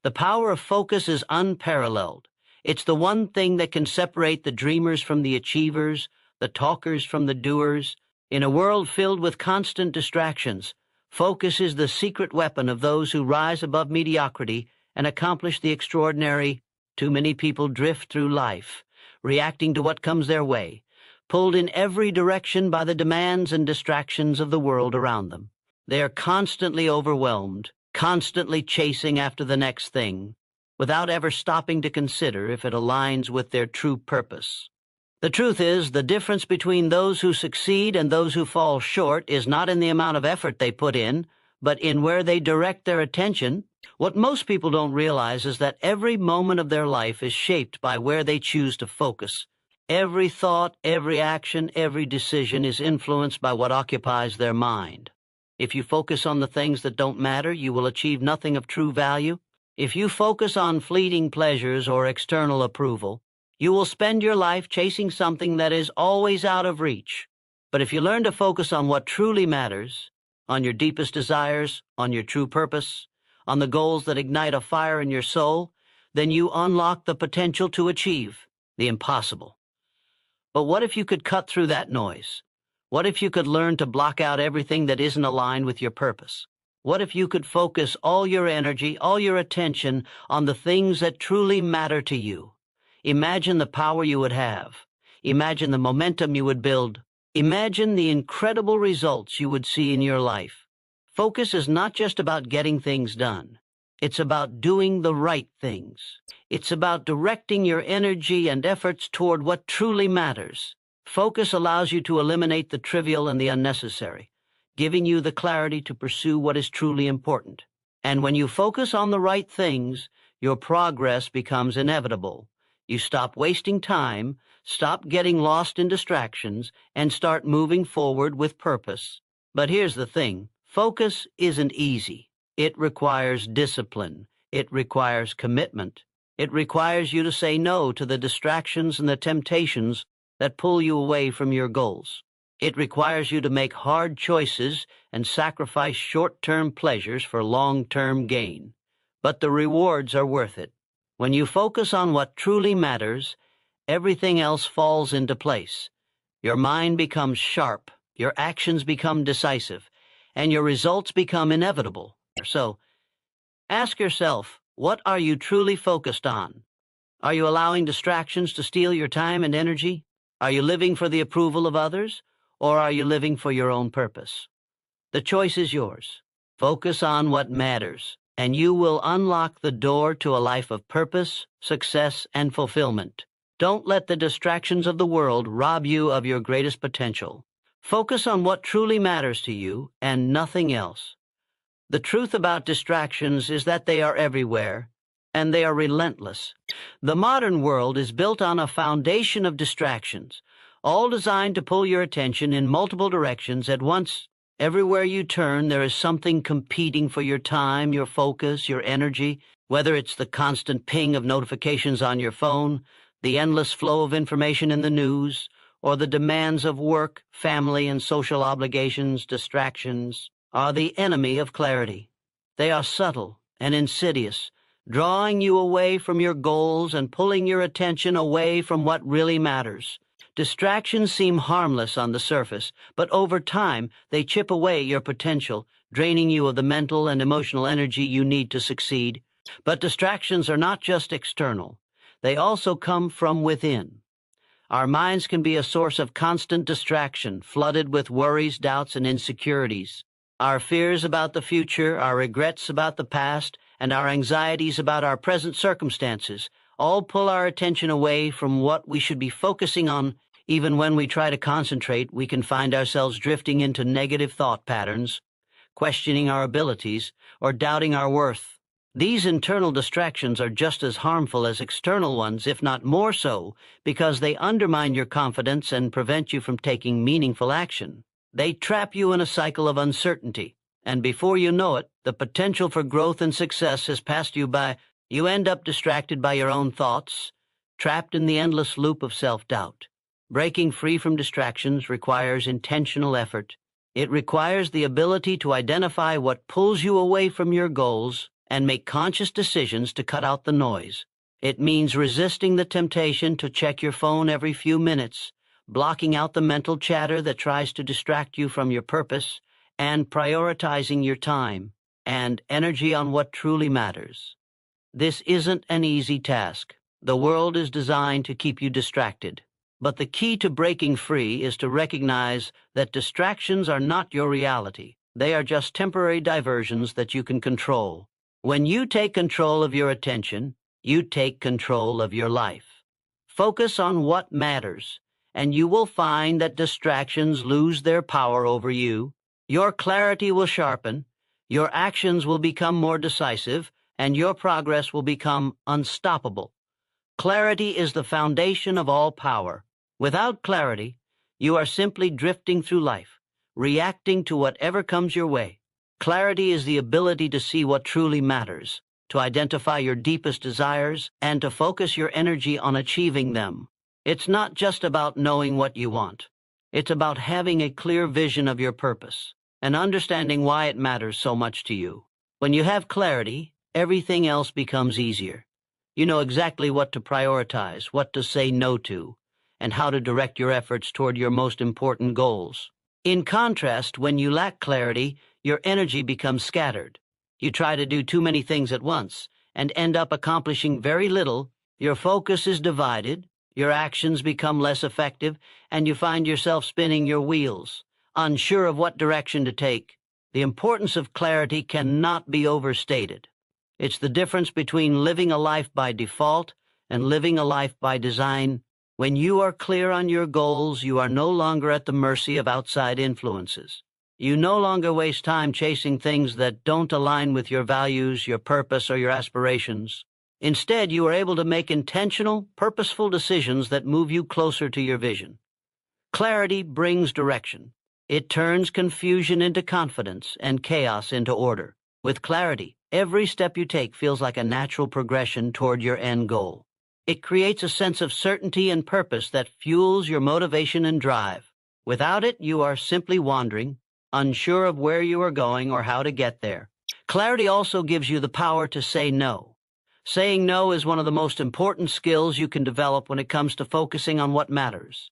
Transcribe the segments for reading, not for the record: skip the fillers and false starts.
The power of focus is unparalleled. It's the one thing that can separate the dreamers from the achievers, the talkers from the doers. In a world filled with constant distractions, focus is the secret weapon of those who rise above mediocrity and accomplish the extraordinary. Too many people drift through life, reacting to what comes their way, pulled in every direction by the demands and distractions of the world around them. They are constantly overwhelmed, constantly chasing after the next thing, without ever stopping to consider if it aligns with their true purpose. The truth is, the difference between those who succeed and those who fall short is not in the amount of effort they put in, but in where they direct their attention. What most people don't realize is that every moment of their life is shaped by where they choose to focus. Every thought, every action, every decision is influenced by what occupies their mind. If you focus on the things that don't matter, you will achieve nothing of true value. If you focus on fleeting pleasures or external approval, you will spend your life chasing something that is always out of reach. But if you learn to focus on what truly matters, on your deepest desires, on your true purpose, on the goals that ignite a fire in your soul, then you unlock the potential to achieve the impossible. But what if you could cut through that noise? What if you could learn to block out everything that isn't aligned with your purpose? What if you could focus all your energy, all your attention on the things that truly matter to you? Imagine the power you would have. Imagine the momentum you would build. Imagine the incredible results you would see in your life. Focus is not just about getting things done. It's about doing the right things. It's about directing your energy and efforts toward what truly matters. Focus allows you to eliminate the trivial and the unnecessary, giving you the clarity to pursue what is truly important. And when you focus on the right things, your progress becomes inevitable. You stop wasting time, stop getting lost in distractions, and start moving forward with purpose. But here's the thing. Focus isn't easy. It requires discipline. It requires commitment. It requires you to say no to the distractions and the temptations that pull you away from your goals. It requires you to make hard choices and sacrifice short-term pleasures for long-term gain. But the rewards are worth it. When you focus on what truly matters, everything else falls into place. Your mind becomes sharp, your actions become decisive, and your results become inevitable. So, ask yourself, what are you truly focused on? Are you allowing distractions to steal your time and energy? Are you living for the approval of others, or are you living for your own purpose? The choice is yours. Focus on what matters, and you will unlock the door to a life of purpose, success, and fulfillment. Don't let the distractions of the world rob you of your greatest potential. Focus on what truly matters to you and nothing else. The truth about distractions is that they are everywhere, and they are relentless. The modern world is built on a foundation of distractions, all designed to pull your attention in multiple directions at once. Everywhere you turn, there is something competing for your time, your focus, your energy, whether it's the constant ping of notifications on your phone, the endless flow of information in the news, or the demands of work, family, and social obligations. Distractions are the enemy of clarity. They are subtle and insidious, drawing you away from your goals and pulling your attention away from what really matters. Distractions seem harmless on the surface, but over time they chip away your potential, draining you of the mental and emotional energy you need to succeed. But distractions are not just external. They also come from within. Our minds can be a source of constant distraction, flooded with worries, doubts, and insecurities. Our fears about the future, our regrets about the past, and our anxieties about our present circumstances all pull our attention away from what we should be focusing on. Even when we try to concentrate, we can find ourselves drifting into negative thought patterns, questioning our abilities, or doubting our worth. These internal distractions are just as harmful as external ones, if not more so, because they undermine your confidence and prevent you from taking meaningful action. They trap you in a cycle of uncertainty, and before you know it, the potential for growth and success has passed you by. You end up distracted by your own thoughts, trapped in the endless loop of self-doubt. Breaking free from distractions requires intentional effort. It requires the ability to identify what pulls you away from your goals and make conscious decisions to cut out the noise. It means resisting the temptation to check your phone every few minutes, blocking out the mental chatter that tries to distract you from your purpose, and prioritizing your time and energy on what truly matters. This isn't an easy task. The world is designed to keep you distracted. But the key to breaking free is to recognize that distractions are not your reality. They are just temporary diversions that you can control. When you take control of your attention, you take control of your life. Focus on what matters, and you will find that distractions lose their power over you. Your clarity will sharpen, your actions will become more decisive, and your progress will become unstoppable. Clarity is the foundation of all power. Without clarity, you are simply drifting through life, reacting to whatever comes your way. Clarity is the ability to see what truly matters, to identify your deepest desires, and to focus your energy on achieving them. It's not just about knowing what you want. It's about having a clear vision of your purpose and understanding why it matters so much to you. When you have clarity, everything else becomes easier. You know exactly what to prioritize, what to say no to, and how to direct your efforts toward your most important goals. In contrast, when you lack clarity, your energy becomes scattered. You try to do too many things at once and end up accomplishing very little. Your focus is divided, your actions become less effective, and you find yourself spinning your wheels, unsure of what direction to take. The importance of clarity cannot be overstated. It's the difference between living a life by default and living a life by design. When you are clear on your goals, you are no longer at the mercy of outside influences. You no longer waste time chasing things that don't align with your values, your purpose, or your aspirations. Instead, you are able to make intentional, purposeful decisions that move you closer to your vision. Clarity brings direction. It turns confusion into confidence and chaos into order. With clarity, every step you take feels like a natural progression toward your end goal. It creates a sense of certainty and purpose that fuels your motivation and drive. Without it, you are simply wandering, unsure of where you are going or how to get there. Clarity also gives you the power to say no. Saying no is one of the most important skills you can develop when it comes to focusing on what matters.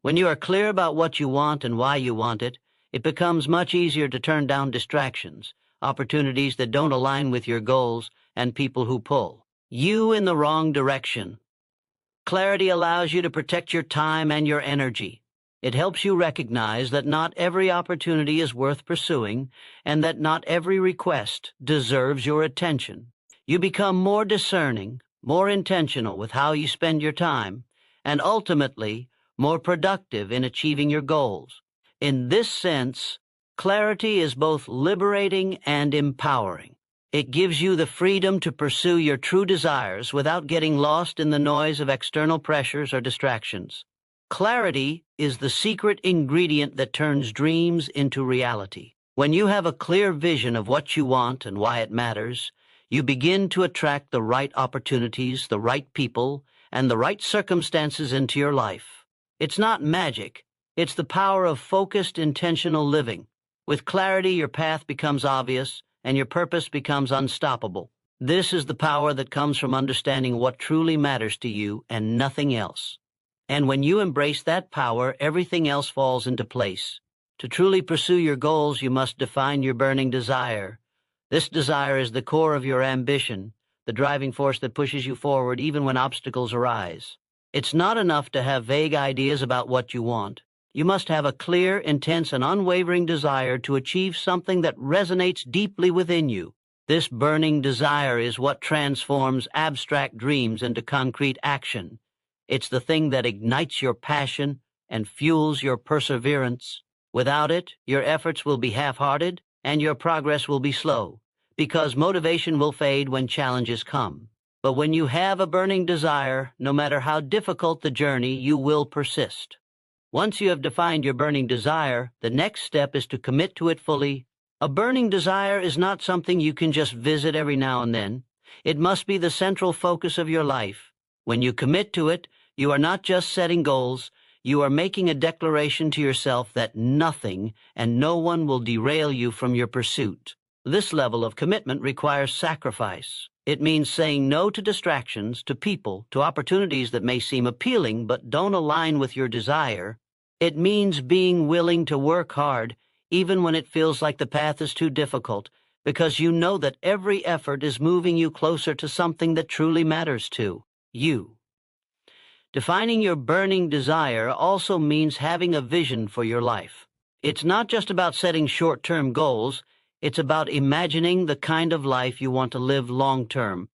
When you are clear about what you want and why you want it, it becomes much easier to turn down distractions, opportunities that don't align with your goals, and people who pull you in the wrong direction. Clarity allows you to protect your time and your energy. It helps you recognize that not every opportunity is worth pursuing and that not every request deserves your attention. You become more discerning, more intentional with how you spend your time, and ultimately more productive in achieving your goals. In this sense, clarity is both liberating and empowering. It gives you the freedom to pursue your true desires without getting lost in the noise of external pressures or distractions. Clarity is the secret ingredient that turns dreams into reality. When you have a clear vision of what you want and why it matters, you begin to attract the right opportunities, the right people, and the right circumstances into your life. It's not magic. It's the power of focused, intentional living. With clarity, your path becomes obvious, and your purpose becomes unstoppable. This is the power that comes from understanding what truly matters to you and nothing else. And when you embrace that power, everything else falls into place. To truly pursue your goals, you must define your burning desire. This desire is the core of your ambition, the driving force that pushes you forward even when obstacles arise. It's not enough to have vague ideas about what you want. You must have a clear, intense, and unwavering desire to achieve something that resonates deeply within you. This burning desire is what transforms abstract dreams into concrete action. It's the thing that ignites your passion and fuels your perseverance. Without it, your efforts will be half-hearted and your progress will be slow, because motivation will fade when challenges come. But when you have a burning desire, no matter how difficult the journey, you will persist. Once you have defined your burning desire, the next step is to commit to it fully. A burning desire is not something you can just visit every now and then. It must be the central focus of your life. When you commit to it, you are not just setting goals, you are making a declaration to yourself that nothing and no one will derail you from your pursuit. This level of commitment requires sacrifice. It means saying no to distractions, to people, to opportunities that may seem appealing but don't align with your desire. It means being willing to work hard, even when it feels like the path is too difficult, because you know that every effort is moving you closer to something that truly matters to you. Defining your burning desire also means having a vision for your life. It's not just about setting short-term goals. It's about imagining the kind of life you want to live long-term.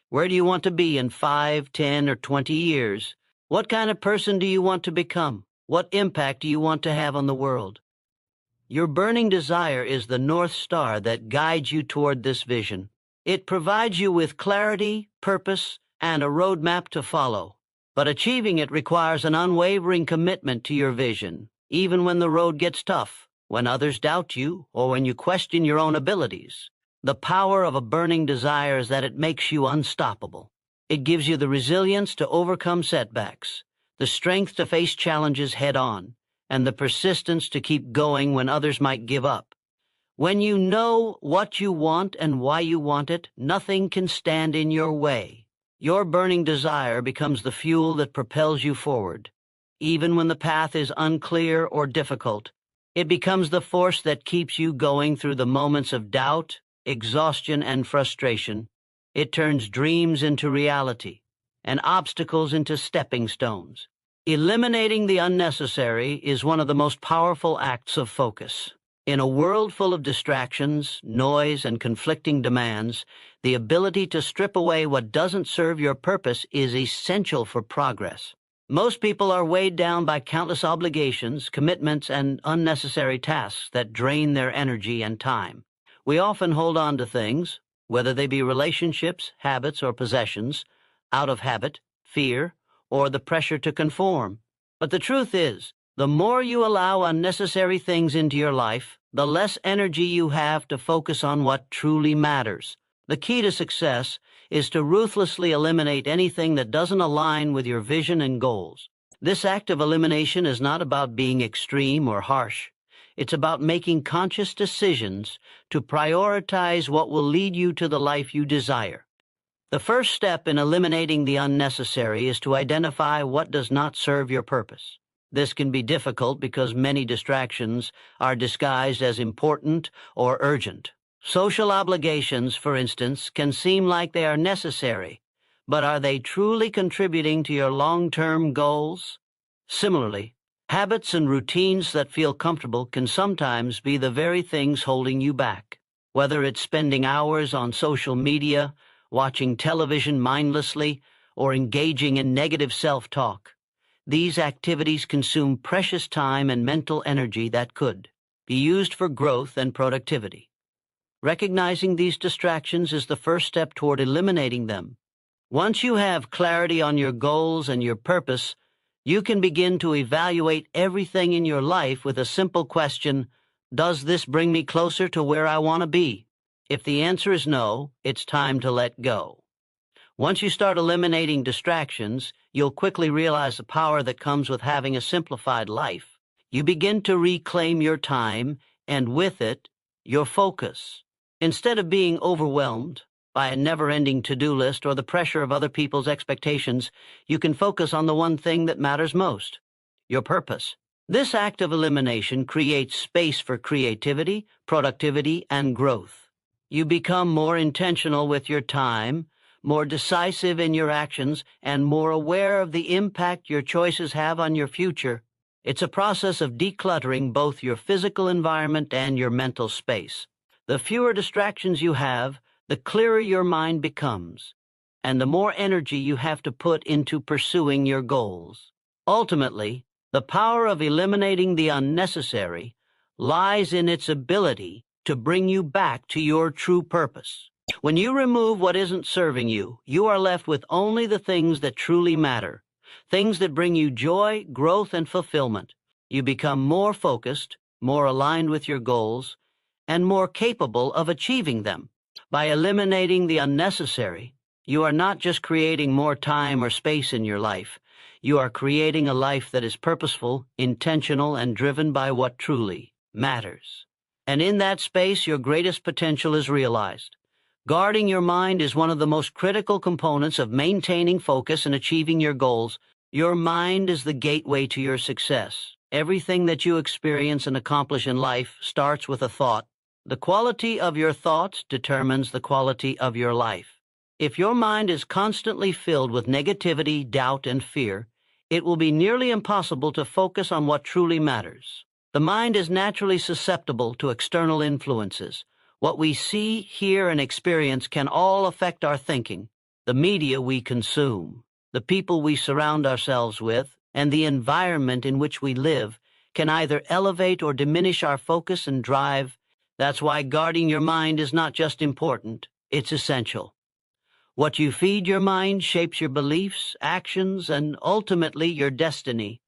Where do you want to be in 5, 10, or 20 years? What kind of person do you want to become? What impact do you want to have on the world? Your burning desire is the North Star that guides you toward this vision. It provides you with clarity, purpose, and a roadmap to follow. But achieving it requires an unwavering commitment to your vision, even when the road gets tough, when others doubt you, or when you question your own abilities. The power of a burning desire is that it makes you unstoppable. It gives you the resilience to overcome setbacks, the strength to face challenges head-on, and the persistence to keep going when others might give up. When you know what you want and why you want it, nothing can stand in your way. Your burning desire becomes the fuel that propels you forward. Even when the path is unclear or difficult, it becomes the force that keeps you going through the moments of doubt, exhaustion, and frustration. It turns dreams into reality and obstacles into stepping stones. Eliminating the unnecessary is one of the most powerful acts of focus. In a world full of distractions, noise, and conflicting demands, the ability to strip away what doesn't serve your purpose is essential for progress. Most people are weighed down by countless obligations, commitments, and unnecessary tasks that drain their energy and time. We often hold on to things, whether they be relationships, habits, or possessions, out of habit, fear, or the pressure to conform. But the truth is, the more you allow unnecessary things into your life, the less energy you have to focus on what truly matters. The key to success is to ruthlessly eliminate anything that doesn't align with your vision and goals. This act of elimination is not about being extreme or harsh. It's about making conscious decisions to prioritize what will lead you to the life you desire. The first step in eliminating the unnecessary is to identify what does not serve your purpose. This can be difficult because many distractions are disguised as important or urgent. Social obligations, for instance, can seem like they are necessary, but are they truly contributing to your long-term goals? Similarly, habits and routines that feel comfortable can sometimes be the very things holding you back. Whether it's spending hours on social media, watching television mindlessly, or engaging in negative self-talk, these activities consume precious time and mental energy that could be used for growth and productivity. Recognizing these distractions is the first step toward eliminating them. Once you have clarity on your goals and your purpose, you can begin to evaluate everything in your life with a simple question: does this bring me closer to where I want to be? If the answer is no, it's time to let go. Once you start eliminating distractions, you'll quickly realize the power that comes with having a simplified life. You begin to reclaim your time, and with it, your focus. Instead of being overwhelmed by a never-ending to-do list or the pressure of other people's expectations, you can focus on the one thing that matters most: your purpose. This act of elimination creates space for creativity, productivity, and growth. You become more intentional with your time, more decisive in your actions, and more aware of the impact your choices have on your future. It's a process of decluttering both your physical environment and your mental space. The fewer distractions you have, the clearer your mind becomes, and the more energy you have to put into pursuing your goals. Ultimately, the power of eliminating the unnecessary lies in its ability to bring you back to your true purpose. When you remove what isn't serving you, you are left with only the things that truly matter, things that bring you joy, growth, and fulfillment. You become more focused, more aligned with your goals, and more capable of achieving them. By eliminating the unnecessary, you are not just creating more time or space in your life. You are creating a life that is purposeful, intentional, and driven by what truly matters. And in that space, your greatest potential is realized. Guarding your mind is one of the most critical components of maintaining focus and achieving your goals. Your mind is the gateway to your success. Everything that you experience and accomplish in life starts with a thought. The quality of your thoughts determines the quality of your life. If your mind is constantly filled with negativity, doubt, and fear, it will be nearly impossible to focus on what truly matters. The mind is naturally susceptible to external influences. What we see, hear, and experience can all affect our thinking. The media we consume, the people we surround ourselves with, and the environment in which we live can either elevate or diminish our focus and drive. That's why guarding your mind is not just important, it's essential. What you feed your mind shapes your beliefs, actions, and ultimately your destiny.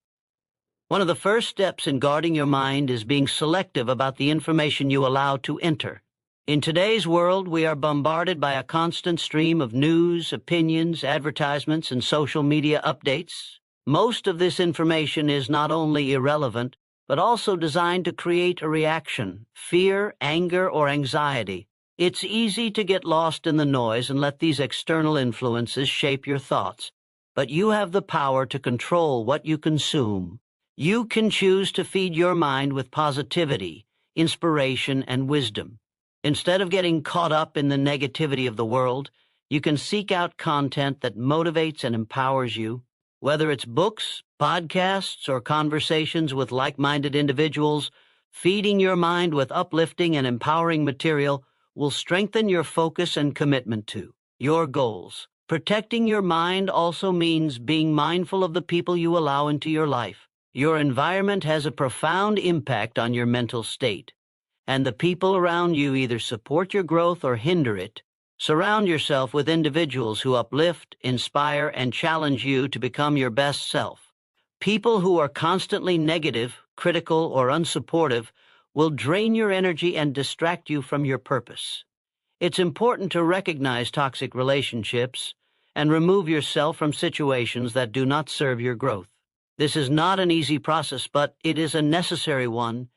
One of the first steps in guarding your mind is being selective about the information you allow to enter. In today's world, we are bombarded by a constant stream of news, opinions, advertisements, and social media updates. Most of this information is not only irrelevant, but also designed to create a reaction, fear, anger, or anxiety. It's easy to get lost in the noise and let these external influences shape your thoughts, but you have the power to control what you consume. You can choose to feed your mind with positivity, inspiration, and wisdom. Instead of getting caught up in the negativity of the world, you can seek out content that motivates and empowers you. Whether it's books, podcasts, or conversations with like-minded individuals, feeding your mind with uplifting and empowering material will strengthen your focus and commitment to your goals. Protecting your mind also means being mindful of the people you allow into your life. Your environment has a profound impact on your mental state, and the people around you either support your growth or hinder it. Surround yourself with individuals who uplift, inspire, and challenge you to become your best self. People who are constantly negative, critical, or unsupportive will drain your energy and distract you from your purpose. It's important to recognize toxic relationships and remove yourself from situations that do not serve your growth. This is not an easy process, but it is a necessary one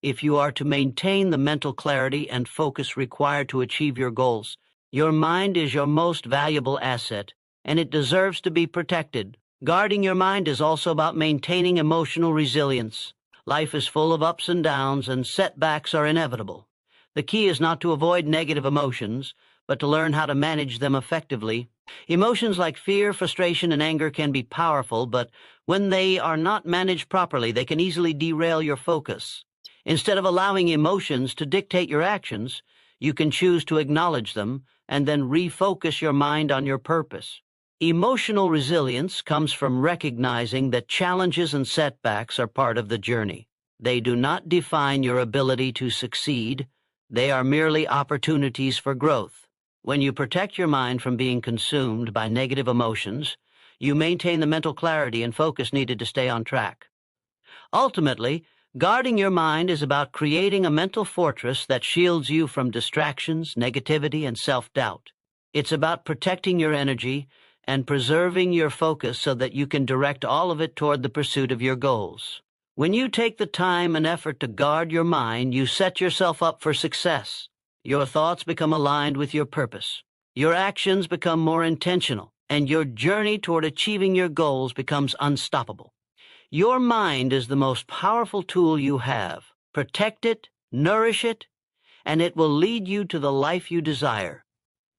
if you are to maintain the mental clarity and focus required to achieve your goals. Your mind is your most valuable asset, and it deserves to be protected. Guarding your mind is also about maintaining emotional resilience. Life is full of ups and downs, and setbacks are inevitable. The key is not to avoid negative emotions, but to learn how to manage them effectively. Emotions like fear, frustration, and anger can be powerful, but when they are not managed properly, they can easily derail your focus. Instead of allowing emotions to dictate your actions, you can choose to acknowledge them and then refocus your mind on your purpose. Emotional resilience comes from recognizing that challenges and setbacks are part of the journey. They do not define your ability to succeed. They are merely opportunities for growth. When you protect your mind from being consumed by negative emotions, you maintain the mental clarity and focus needed to stay on track. Ultimately, guarding your mind is about creating a mental fortress that shields you from distractions, negativity, and self-doubt. It's about protecting your energy and preserving your focus so that you can direct all of it toward the pursuit of your goals. When you take the time and effort to guard your mind, you set yourself up for success. Your thoughts become aligned with your purpose. Your actions become more intentional, and your journey toward achieving your goals becomes unstoppable. Your mind is the most powerful tool you have. Protect it, nourish it, and it will lead you to the life you desire.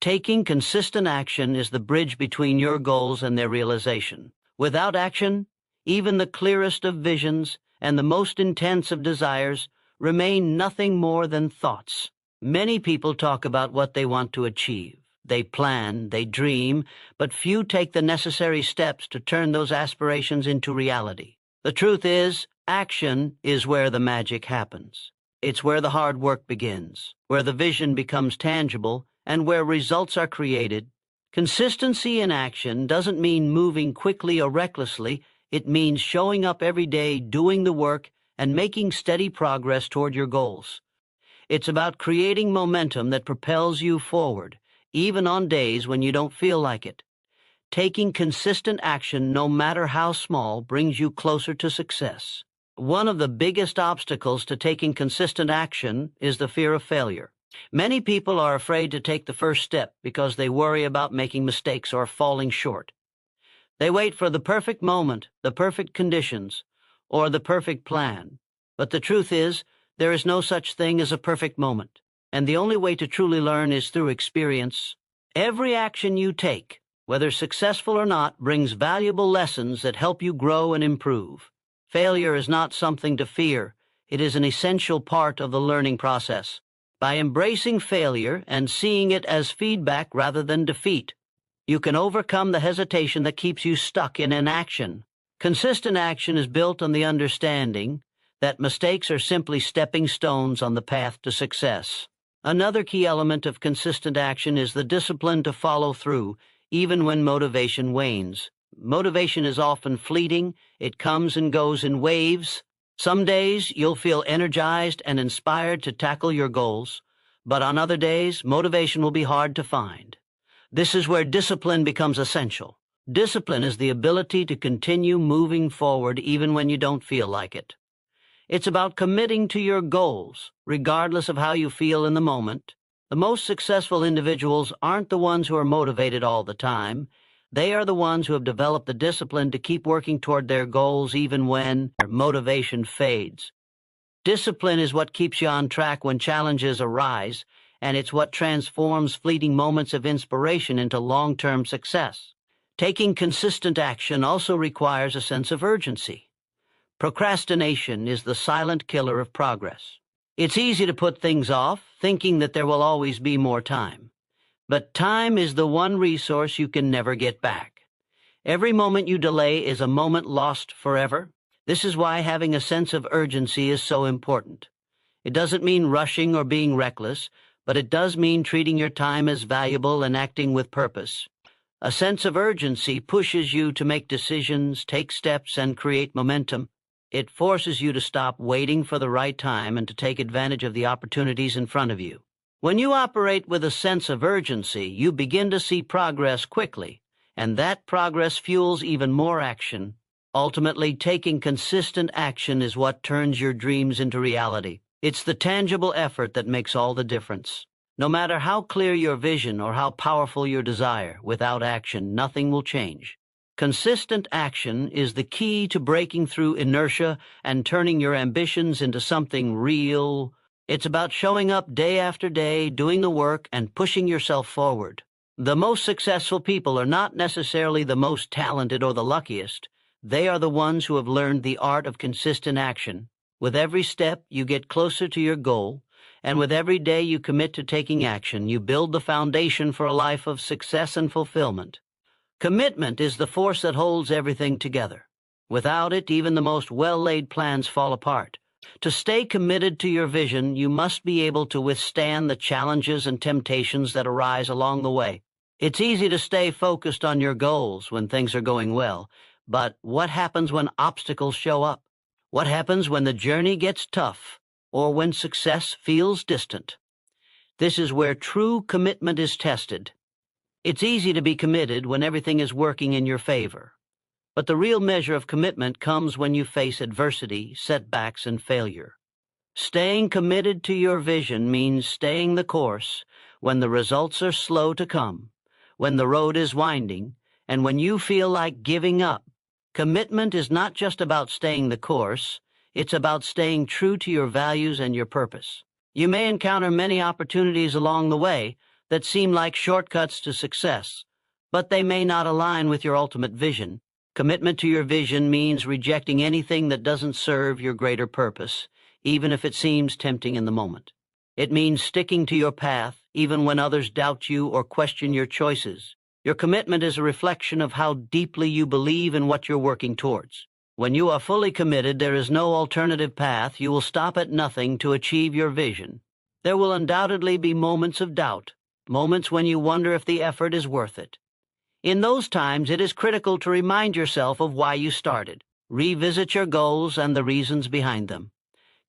Taking consistent action is the bridge between your goals and their realization. Without action, even the clearest of visions and the most intense of desires remain nothing more than thoughts. Many people talk about what they want to achieve. They plan, they dream, but few take the necessary steps to turn those aspirations into reality. The truth is, action is where the magic happens. It's where the hard work begins, where the vision becomes tangible, and where results are created. Consistency in action doesn't mean moving quickly or recklessly. It means showing up every day, doing the work, and making steady progress toward your goals. It's about creating momentum that propels you forward, even on days when you don't feel like it. Taking consistent action, no matter how small, brings you closer to success. One of the biggest obstacles to taking consistent action is the fear of failure. Many people are afraid to take the first step because they worry about making mistakes or falling short. They wait for the perfect moment, the perfect conditions, or the perfect plan. But the truth is, there is no such thing as a perfect moment, and the only way to truly learn is through experience. Every action you take, whether successful or not, brings valuable lessons that help you grow and improve. Failure is not something to fear. It is an essential part of the learning process. By embracing failure and seeing it as feedback rather than defeat, you can overcome the hesitation that keeps you stuck in inaction. Consistent action is built on the understanding that mistakes are simply stepping stones on the path to success. Another key element of consistent action is the discipline to follow through, even when motivation wanes. Motivation is often fleeting. It comes and goes in waves. Some days you'll feel energized and inspired to tackle your goals, but on other days, motivation will be hard to find. This is where discipline becomes essential. Discipline is the ability to continue moving forward even when you don't feel like it. It's about committing to your goals, regardless of how you feel in the moment. The most successful individuals aren't the ones who are motivated all the time. They are the ones who have developed the discipline to keep working toward their goals even when their motivation fades. Discipline is what keeps you on track when challenges arise, and it's what transforms fleeting moments of inspiration into long-term success. Taking consistent action also requires a sense of urgency. Procrastination is the silent killer of progress. It's easy to put things off, thinking that there will always be more time. But time is the one resource you can never get back. Every moment you delay is a moment lost forever. This is why having a sense of urgency is so important. It doesn't mean rushing or being reckless, but it does mean treating your time as valuable and acting with purpose. A sense of urgency pushes you to make decisions, take steps, and create momentum. It forces you to stop waiting for the right time and to take advantage of the opportunities in front of you. When you operate with a sense of urgency, you begin to see progress quickly, and that progress fuels even more action. Ultimately, taking consistent action is what turns your dreams into reality. It's the tangible effort that makes all the difference. No matter how clear your vision or how powerful your desire, without action, nothing will change. Consistent action is the key to breaking through inertia and turning your ambitions into something real. It's about showing up day after day, doing the work, and pushing yourself forward. The most successful people are not necessarily the most talented or the luckiest. They are the ones who have learned the art of consistent action. With every step, you get closer to your goal, and with every day you commit to taking action, you build the foundation for a life of success and fulfillment. Commitment is the force that holds everything together. Without it, even the most well-laid plans fall apart. To stay committed to your vision, you must be able to withstand the challenges and temptations that arise along the way. It's easy to stay focused on your goals when things are going well, but what happens when obstacles show up? What happens when the journey gets tough, or when success feels distant? This is where true commitment is tested. It's easy to be committed when everything is working in your favor. But the real measure of commitment comes when you face adversity, setbacks, and failure. Staying committed to your vision means staying the course when the results are slow to come, when the road is winding, and when you feel like giving up. Commitment is not just about staying the course, it's about staying true to your values and your purpose. You may encounter many opportunities along the way that seem like shortcuts to success, but they may not align with your ultimate vision. Commitment to your vision means rejecting anything that doesn't serve your greater purpose, even if it seems tempting in the moment. It means sticking to your path, even when others doubt you or question your choices. Your commitment is a reflection of how deeply you believe in what you're working towards. When you are fully committed, there is no alternative path. You will stop at nothing to achieve your vision. There will undoubtedly be moments of doubt, moments when you wonder if the effort is worth it. In those times, it is critical to remind yourself of why you started. Revisit your goals and the reasons behind them.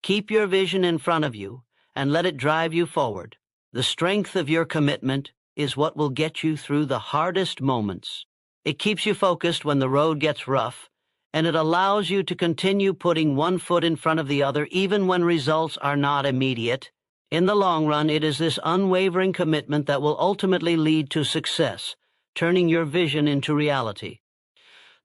Keep your vision in front of you and let it drive you forward. The strength of your commitment is what will get you through the hardest moments. It keeps you focused when the road gets rough, and it allows you to continue putting one foot in front of the other even when results are not immediate. In the long run, it is this unwavering commitment that will ultimately lead to success, turning your vision into reality.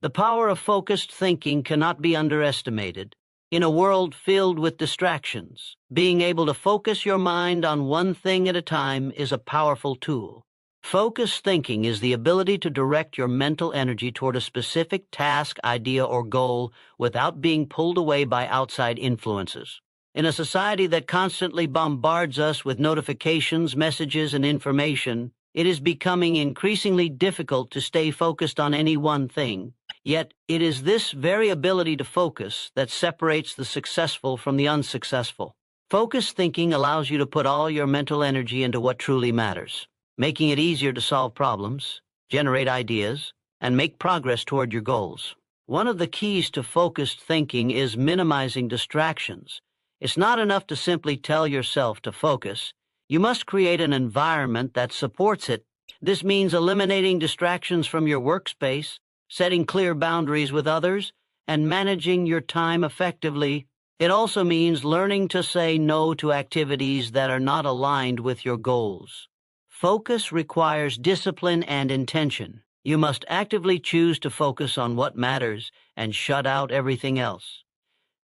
The power of focused thinking cannot be underestimated. In a world filled with distractions, being able to focus your mind on one thing at a time is a powerful tool. Focused thinking is the ability to direct your mental energy toward a specific task, idea, or goal without being pulled away by outside influences. In a society that constantly bombards us with notifications, messages, and information, it is becoming increasingly difficult to stay focused on any one thing. Yet, it is this very ability to focus that separates the successful from the unsuccessful. Focused thinking allows you to put all your mental energy into what truly matters, making it easier to solve problems, generate ideas, and make progress toward your goals. One of the keys to focused thinking is minimizing distractions. It's not enough to simply tell yourself to focus. You must create an environment that supports it. This means eliminating distractions from your workspace, setting clear boundaries with others, and managing your time effectively. It also means learning to say no to activities that are not aligned with your goals. Focus requires discipline and intention. You must actively choose to focus on what matters and shut out everything else.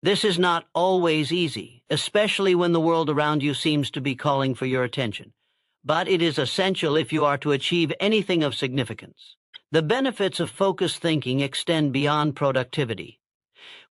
This is not always easy, especially when the world around you seems to be calling for your attention. But it is essential if you are to achieve anything of significance. The benefits of focused thinking extend beyond productivity.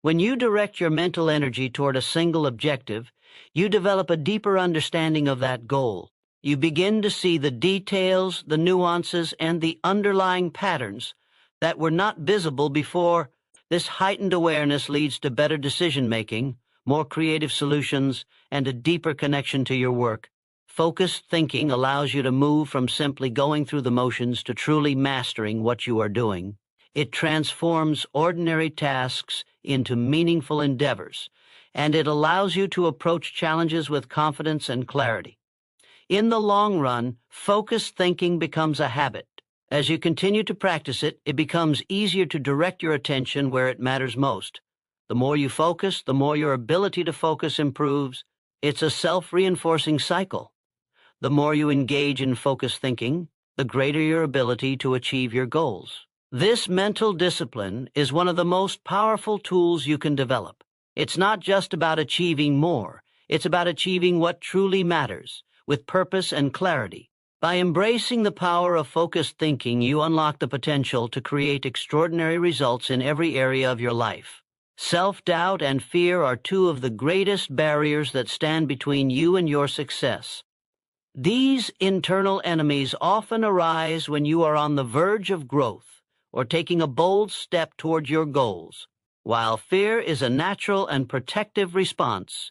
When you direct your mental energy toward a single objective, you develop a deeper understanding of that goal. You begin to see the details, the nuances, and the underlying patterns that were not visible before. This heightened awareness leads to better decision-making, more creative solutions, and a deeper connection to your work. Focused thinking allows you to move from simply going through the motions to truly mastering what you are doing. It transforms ordinary tasks into meaningful endeavors, and it allows you to approach challenges with confidence and clarity. In the long run, focused thinking becomes a habit. As you continue to practice it, it becomes easier to direct your attention where it matters most. The more you focus, the more your ability to focus improves. It's a self-reinforcing cycle. The more you engage in focused thinking, the greater your ability to achieve your goals. This mental discipline is one of the most powerful tools you can develop. It's not just about achieving more. It's about achieving what truly matters, with purpose and clarity. By embracing the power of focused thinking, you unlock the potential to create extraordinary results in every area of your life. Self-doubt and fear are two of the greatest barriers that stand between you and your success. These internal enemies often arise when you are on the verge of growth or taking a bold step toward your goals. While fear is a natural and protective response,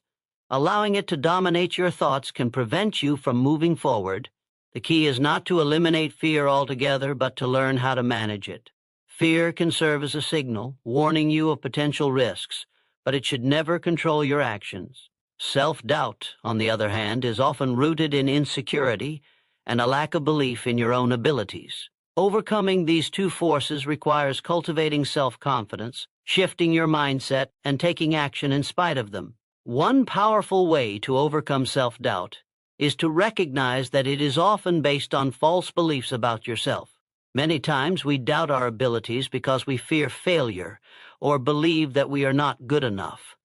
allowing it to dominate your thoughts can prevent you from moving forward. The key is not to eliminate fear altogether, but to learn how to manage it. Fear can serve as a signal, warning you of potential risks, but it should never control your actions. Self-doubt, on the other hand, is often rooted in insecurity and a lack of belief in your own abilities. Overcoming these two forces requires cultivating self-confidence, shifting your mindset, and taking action in spite of them. One powerful way to overcome self-doubt is to recognize that it is often based on false beliefs about yourself. Many times we doubt our abilities because we fear failure or believe that we are not good enough.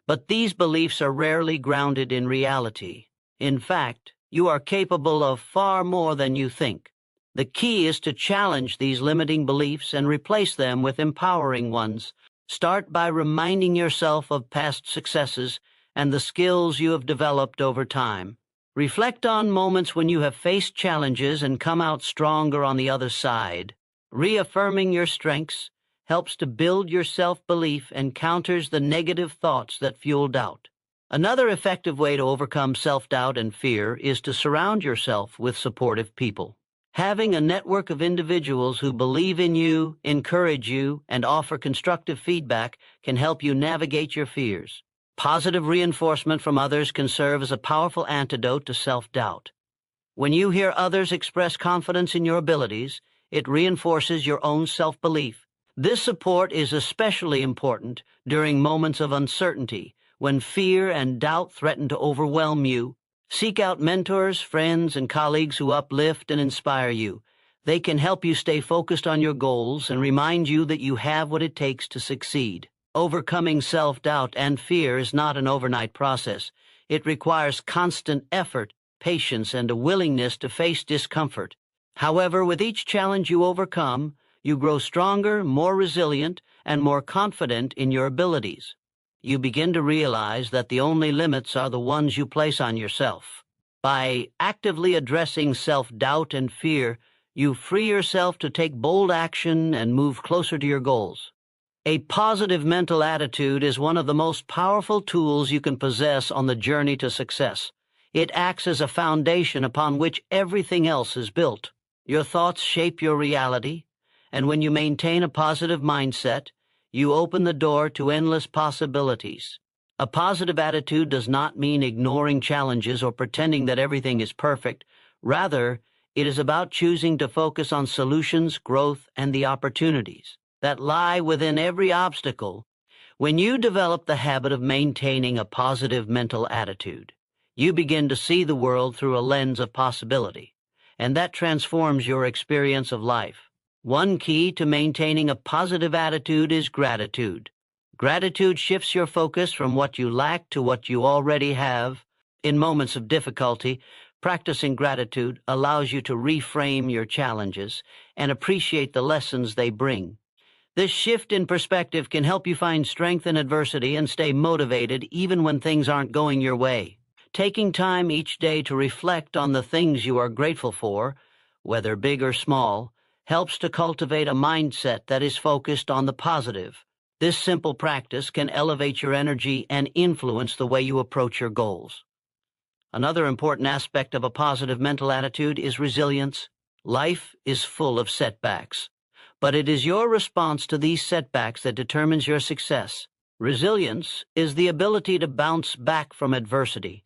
But these beliefs are rarely grounded in reality. In fact, you are capable of far more than you think. The key is to challenge these limiting beliefs and replace them with empowering ones. Start by reminding yourself of past successes and the skills you have developed over time. Reflect on moments when you have faced challenges and come out stronger on the other side. Reaffirming your strengths helps to build your self-belief and counters the negative thoughts that fuel doubt. Another effective way to overcome self-doubt and fear is to surround yourself with supportive people. Having a network of individuals who believe in you, encourage you, and offer constructive feedback can help you navigate your fears. Positive reinforcement from others can serve as a powerful antidote to self-doubt. When you hear others express confidence in your abilities, it reinforces your own self-belief. This support is especially important during moments of uncertainty, when fear and doubt threaten to overwhelm you. Seek out mentors, friends, and colleagues who uplift and inspire you. They can help you stay focused on your goals and remind you that you have what it takes to succeed. Overcoming self-doubt and fear is not an overnight process. It requires constant effort, patience, and a willingness to face discomfort. However, with each challenge you overcome, you grow stronger, more resilient, and more confident in your abilities. You begin to realize that the only limits are the ones you place on yourself. By actively addressing self-doubt and fear, you free yourself to take bold action and move closer to your goals. A positive mental attitude is one of the most powerful tools you can possess on the journey to success. It acts as a foundation upon which everything else is built. Your thoughts shape your reality, and when you maintain a positive mindset, you open the door to endless possibilities. A positive attitude does not mean ignoring challenges or pretending that everything is perfect. Rather, it is about choosing to focus on solutions, growth, and the opportunities that lie within every obstacle. When you develop the habit of maintaining a positive mental attitude, you begin to see the world through a lens of possibility, and that transforms your experience of life. One key to maintaining a positive attitude is gratitude. Gratitude shifts your focus from what you lack to what you already have. In moments of difficulty, practicing gratitude allows you to reframe your challenges and appreciate the lessons they bring. This shift in perspective can help you find strength in adversity and stay motivated even when things aren't going your way. Taking time each day to reflect on the things you are grateful for, whether big or small, helps to cultivate a mindset that is focused on the positive. This simple practice can elevate your energy and influence the way you approach your goals. Another important aspect of a positive mental attitude is resilience. Life is full of setbacks, but it is your response to these setbacks that determines your success. Resilience is the ability to bounce back from adversity,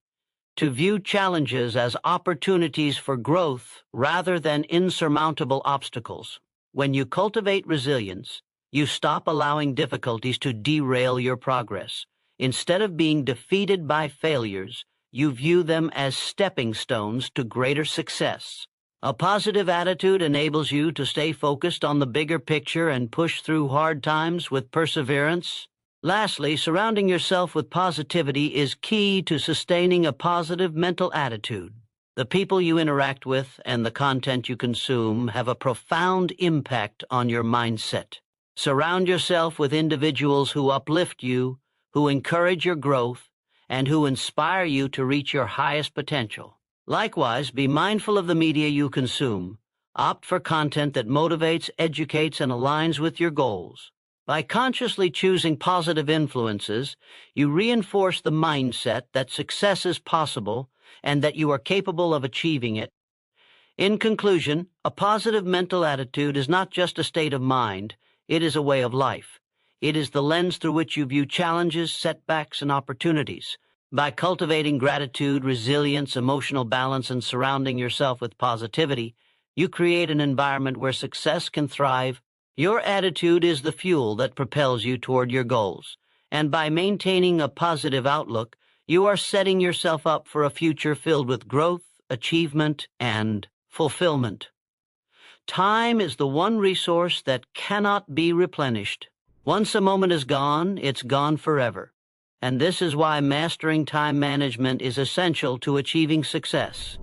to view challenges as opportunities for growth rather than insurmountable obstacles. When you cultivate resilience, you stop allowing difficulties to derail your progress. Instead of being defeated by failures, you view them as stepping stones to greater success. A positive attitude enables you to stay focused on the bigger picture and push through hard times with perseverance. Lastly, surrounding yourself with positivity is key to sustaining a positive mental attitude. The people you interact with and the content you consume have a profound impact on your mindset. Surround yourself with individuals who uplift you, who encourage your growth, and who inspire you to reach your highest potential. Likewise, be mindful of the media you consume. Opt for content that motivates, educates, and aligns with your goals. By consciously choosing positive influences, you reinforce the mindset that success is possible and that you are capable of achieving it. In conclusion, a positive mental attitude is not just a state of mind, it is a way of life. It is the lens through which you view challenges, setbacks, and opportunities. By cultivating gratitude, resilience, emotional balance, and surrounding yourself with positivity, you create an environment where success can thrive. Your attitude is the fuel that propels you toward your goals, and by maintaining a positive outlook, you are setting yourself up for a future filled with growth, achievement, and fulfillment. Time is the one resource that cannot be replenished. Once a moment is gone, it's gone forever. And this is why mastering time management is essential to achieving success.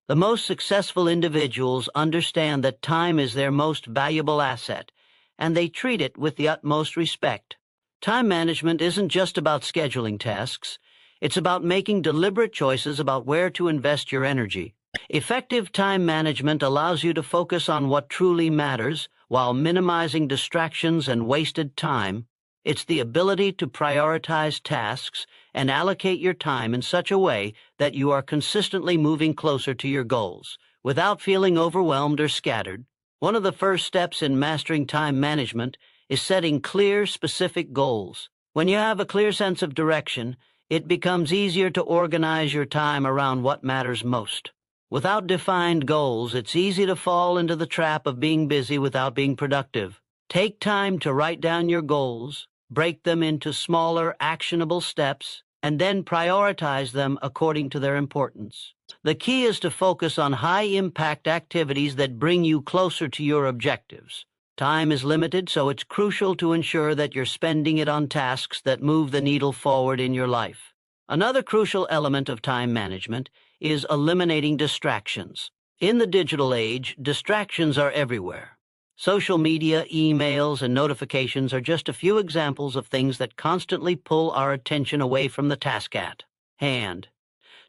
The most successful individuals understand that time is their most valuable asset, and they treat it with the utmost respect. Time management isn't just about scheduling tasks. It's about making deliberate choices about where to invest your energy. Effective time management allows you to focus on what truly matters while minimizing distractions and wasted time. It's the ability to prioritize tasks and allocate your time in such a way that you are consistently moving closer to your goals, without feeling overwhelmed or scattered. One of the first steps in mastering time management is setting clear, specific goals. When you have a clear sense of direction, it becomes easier to organize your time around what matters most. Without defined goals, it's easy to fall into the trap of being busy without being productive. Take time to write down your goals, break them into smaller, actionable steps, and then prioritize them according to their importance. The key is to focus on high-impact activities that bring you closer to your objectives. Time is limited, so it's crucial to ensure that you're spending it on tasks that move the needle forward in your life. Another crucial element of time management is eliminating distractions. In the digital age, distractions are everywhere. Social media, emails, and notifications are just a few examples of things that constantly pull our attention away from the task at hand.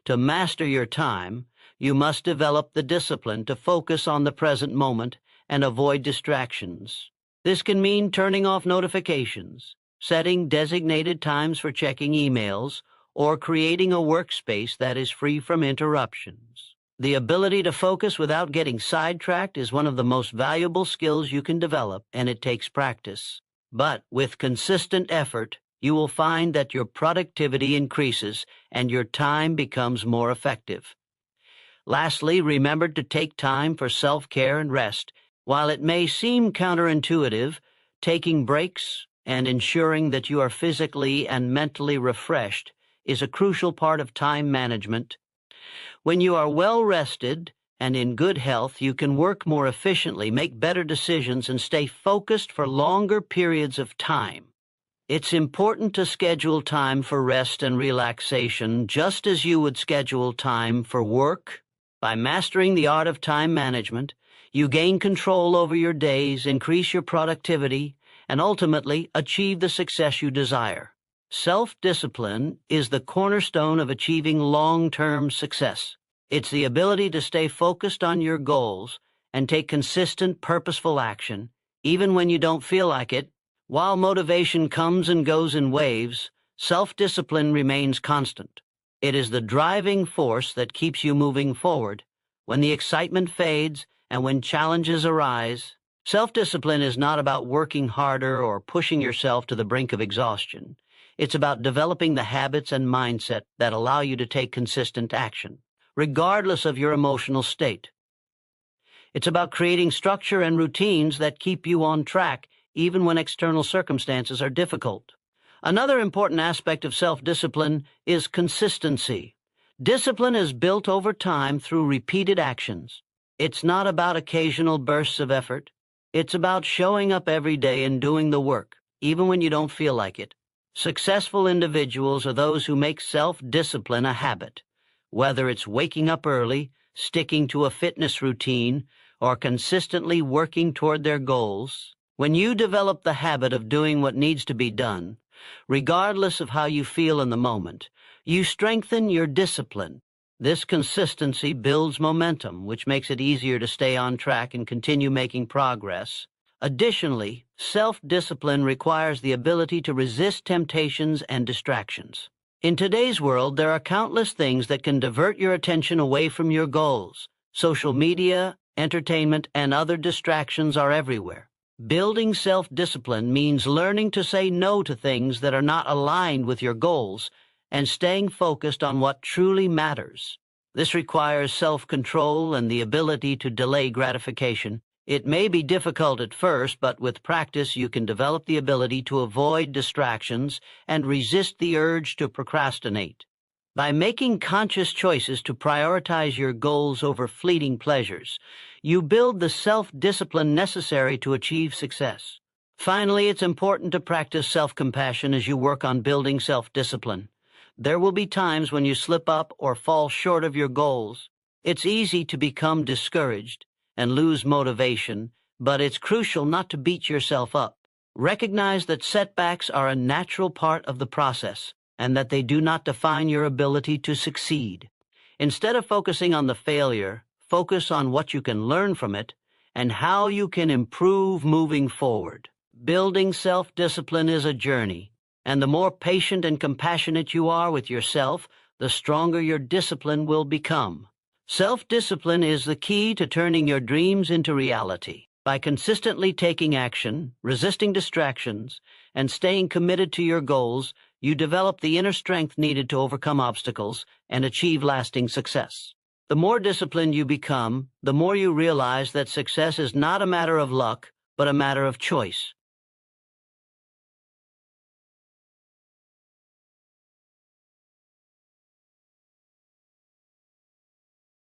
To master your time, you must develop the discipline to focus on the present moment and avoid distractions. This can mean turning off notifications, setting designated times for checking emails, or creating a workspace that is free from interruptions. The ability to focus without getting sidetracked is one of the most valuable skills you can develop, and it takes practice. But with consistent effort, you will find that your productivity increases and your time becomes more effective. Lastly, remember to take time for self-care and rest. While it may seem counterintuitive, taking breaks and ensuring that you are physically and mentally refreshed is a crucial part of time management. When you are well rested and in good health, you can work more efficiently, make better decisions, and stay focused for longer periods of time. It's important to schedule time for rest and relaxation, just as you would schedule time for work. By mastering the art of time management, you gain control over your days, increase your productivity, and ultimately achieve the success you desire. Self-discipline is the cornerstone of achieving long-term success. It's the ability to stay focused on your goals and take consistent, purposeful action, even when you don't feel like it. While motivation comes and goes in waves, self-discipline remains constant. It is the driving force that keeps you moving forward. When the excitement fades and when challenges arise, self-discipline is not about working harder or pushing yourself to the brink of exhaustion. It's about developing the habits and mindset that allow you to take consistent action, regardless of your emotional state. It's about creating structure and routines that keep you on track, even when external circumstances are difficult. Another important aspect of self-discipline is consistency. Discipline is built over time through repeated actions. It's not about occasional bursts of effort. It's about showing up every day and doing the work, even when you don't feel like it. Successful individuals are those who make self-discipline a habit. Whether it's waking up early, sticking to a fitness routine, or consistently working toward their goals, when you develop the habit of doing what needs to be done, regardless of how you feel in the moment, you strengthen your discipline. This consistency builds momentum, which makes it easier to stay on track and continue making progress. Additionally, self-discipline requires the ability to resist temptations and distractions. In today's world, there are countless things that can divert your attention away from your goals. Social media, entertainment, and other distractions are everywhere. Building self-discipline means learning to say no to things that are not aligned with your goals and staying focused on what truly matters. This requires self-control and the ability to delay gratification. It may be difficult at first, but with practice you can develop the ability to avoid distractions and resist the urge to procrastinate. By making conscious choices to prioritize your goals over fleeting pleasures, you build the self-discipline necessary to achieve success. Finally, it's important to practice self-compassion as you work on building self-discipline. There will be times when you slip up or fall short of your goals. It's easy to become discouraged and lose motivation, but it's crucial not to beat yourself up. Recognize that setbacks are a natural part of the process and that they do not define your ability to succeed. Instead of focusing on the failure, focus on what you can learn from it and how you can improve moving forward. Building self-discipline is a journey, and the more patient and compassionate you are with yourself, the stronger your discipline will become. Self-discipline is the key to turning your dreams into reality. By consistently taking action, resisting distractions, and staying committed to your goals, you develop the inner strength needed to overcome obstacles and achieve lasting success. The more disciplined you become, the more you realize that success is not a matter of luck, but a matter of choice.